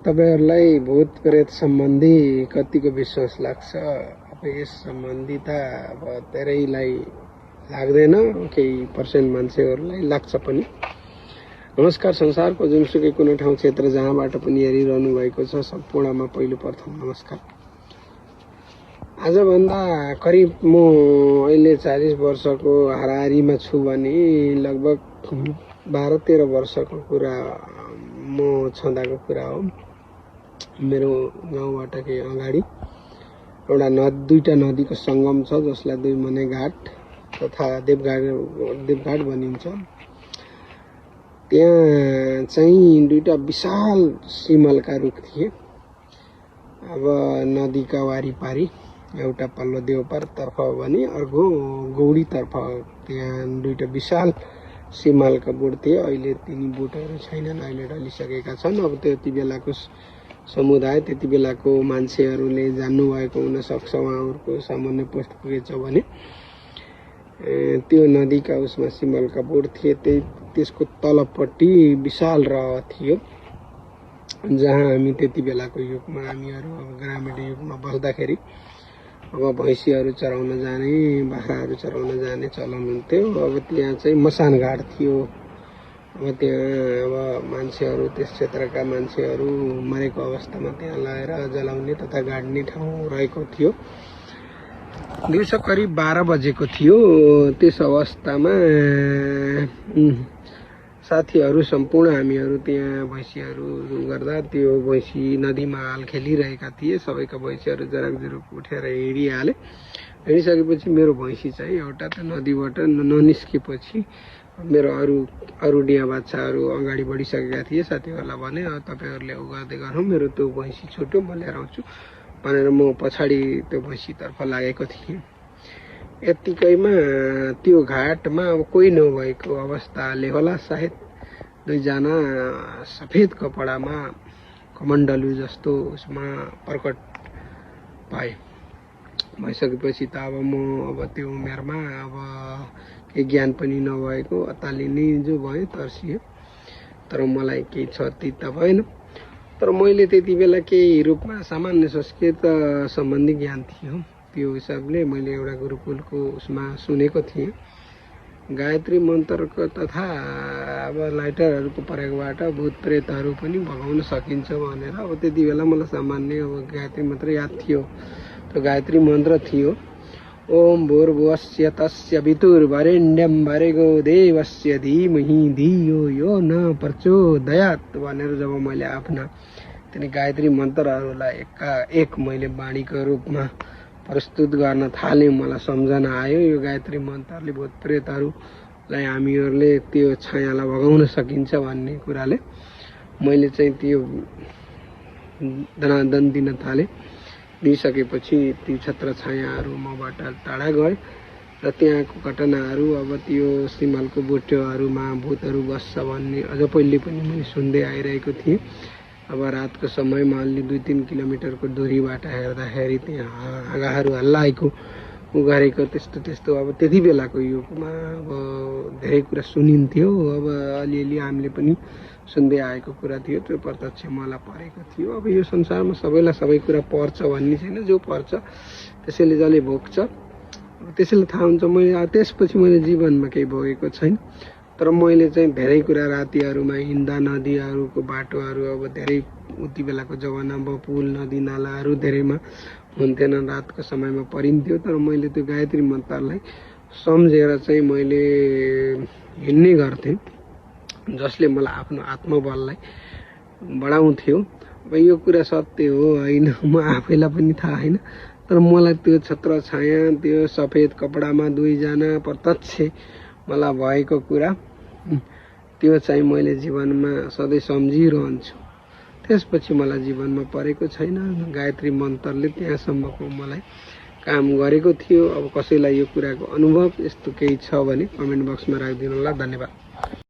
तपाईहरुलाई भूत प्रेत सम्बन्धी कतिको विश्वास लाग्छ? अब यस सम्बन्धी त अब धेरैलाई लाग्दैन, केही पर्सेन्ट मान्छेहरुलाई लाग्छ पनि। नमस्कार, संसारको जुनसुकै कुनै ठाउँ क्षेत्र जहाँबाट पनि हेरिरहनु भएको छ सम्पूर्णमा पहिलो प्रथम नमस्कार। आजभन्दा करिब म अहिले 40 वर्षको हाराहारीमा छु भने लगभग 12-13 वर्षको कुरा म छँदाको कुरा हो। मेरो गाउँबाट केही अगाडि एउटा दुईटा नदीको संगम छ जसलाई दुई मने घाट तथा देवघाट भनिन्छ। त्यहाँ चाहिँ दुईटा विशाल सिमलका रुख थिए। अब नदीका वारिपारी एउटा पल्लो देवपारतर्फ भने अर्को गौडीतर्फ त्यहाँ दुईटा विशाल सिमलका बोट थिए। अहिले तिनी बोटहरू छैनन्, अहिले ढलिसकेका छन्। अब त्यति बेलाको समुदाय, त्यति बेलाको मान्छेहरूले जान्नु भएको हुन सक्छ, उहाँहरूको सामान्य पोस्ट पुगेछ भने त्यो नदीका उसमा सिमलका बोट थिए। त्यसको तलपट्टि विशाल रहर थियो जहाँ हामी त्यति बेलाको युगमा हामीहरू अब ग्रामीण युगमा बस्दाखेरि अब भैँसीहरू चराउन जाने, बाख्राहरू चराउन जाने चलन हुन्थ्यो। अब त्यहाँ चाहिँ मसान घाट थियो। अब त्यहाँ अब मान्छेहरू, त्यस क्षेत्रका मान्छेहरू मरेको अवस्थामा त्यहाँ लगेर जलाउने तथा गाड्ने ठाउँ रहेको थियो। दिउँसो करिब 12 बजेको थियो। त्यस अवस्थामा साथीहरू सम्पूर्ण हामीहरू त्यहाँ भैँसीहरू गर्दा त्यो भैँसी नदीमा हाल खेलिरहेका थिए। सबैका भैँसीहरू जराकजुरुक उठेर हिँडिहाले। हिँडिसकेपछि मेरो भैँसी चाहिँ एउटा त नदीबाट ननिस्केपछि मेरो अरू डिया बाछाहरू अगाडि बढिसकेका थिए। साथीहरूलाई भने तपाईहरुले उ गर्दै गर्नु, मेरो त्यो भैँसी छुट्यो, म लिएर आउँछु भनेर म पछाडि त्यो भैँसीतर्फ लागेको थिएँ। यतिकैमा त्यो घाटमा अब कोही नभएको अवस्थाले होला सायद दुईजना सफेद कपडामा कमण्डलु जस्तो उसमा प्रकट पाए। भइसकेपछि त अब म अब त्यो उमेरमा अब केही ज्ञान पनि नभएको अतालिने जो भयो, तर्सियो। तर मलाई केही क्षति त भएन। तर मैले त्यति बेला केही रूपमा सामान्य संस्कृत सम्बन्धी ज्ञान थियो। त्यो हिसाबले मैले एउटा गुरुकुलको उसमा सुनेको थिएँ, गायत्री मन्त्रको तथा अब लाइटरहरूको प्रयोगबाट भूत प्रेतहरू पनि भगाउन सकिन्छ भनेर। अब त्यति बेला मलाई सामान्य अब गायत्री मन्त्र याद थियो। त्यो गायत्री मन्त्र थियो, ओम भूर्भुवस्य तस्य वितुर्वरेण्यं भर्गो देवस्य धीमहि धियो यो न प्रचोदयात् भनेर जब मैले आफ्ना तिनी गायत्री मन्त्रहरूलाई एक मैले बाणीको रूपमा प्रस्तुत गर्न थालेँ, मलाई सम्झना आयो यो गायत्री मन्त्रले भूत प्रेतहरूलाई हामीहरूले त्यो छायालाई भगाउन सकिन्छ भन्ने कुराले मैले चाहिँ त्यो दनादन दिन थालेँ। दिइसकेपछि ती छत्र छायाहरू मबाट टाढा गए र त्यहाँको घटनाहरू अब त्यो सिमलको बोटहरूमा भूतहरू बस्छ भन्ने अझ पहिले पनि मैले सुन्दै आइरहेको थिएँ। अब रातको समयमा अलि 2-3 किलोमिटरको दूरीबाट हेर्दाखेरि त्यहाँ हाँगाहरू हल्लाएको गरेको त्यस्तो अब त्यति बेलाको युगमा अब धेरै कुरा सुनिन्थ्यो। अब अलिअलि हामीले पनि सुन्दै आएको कुरा थियो, त्यो प्रत्यक्ष मलाई परेको थियो। अब यो संसारमा सबैलाई सबै कुरा पर्छ भन्ने छैन, जो पर्छ त्यसैले जसले भोग्छ त्यसैले थाहा हुन्छ। मैले त्यसपछि मैले जीवनमा केही भोगेको छैन, तर मैले चाहिँ धेरै कुरा रातिहरूमा हिँड्दा नदीहरूको बाटोहरू अब धेरै उति बेलाको जमानामा पुल नदी नालाहरू धेरैमा हुन्थेन, रातको समयमा परिन्थ्यो। तर मैले त्यो गायत्री मन्त्रलाई सम्झेर चाहिँ मैले हिँड्ने गर्थेँ, जसले मलाई आफ्नो आत्मबललाई बढाउँथ्यो। अब यो कुरा सत्य हो होइन म आफैलाई पनि थाहा होइन, तर मलाई त्यो छत्र छाया, त्यो सफेद कपडामा दुईजना प्रत्यक्ष मलाई भएको कुरा त्यो चाहिँ मैले जीवनमा सधैँ सम्झिरहन्छु। त्यसपछि मलाई जीवनमा परेको छैन। गायत्री मन्त्रले त्यहाँसम्मको मलाई काम गरेको थियो। अब कसैलाई यो कुराको अनुभव यस्तो केही छ भने कमेन्ट बक्समा राखिदिनु होला। धन्यवाद।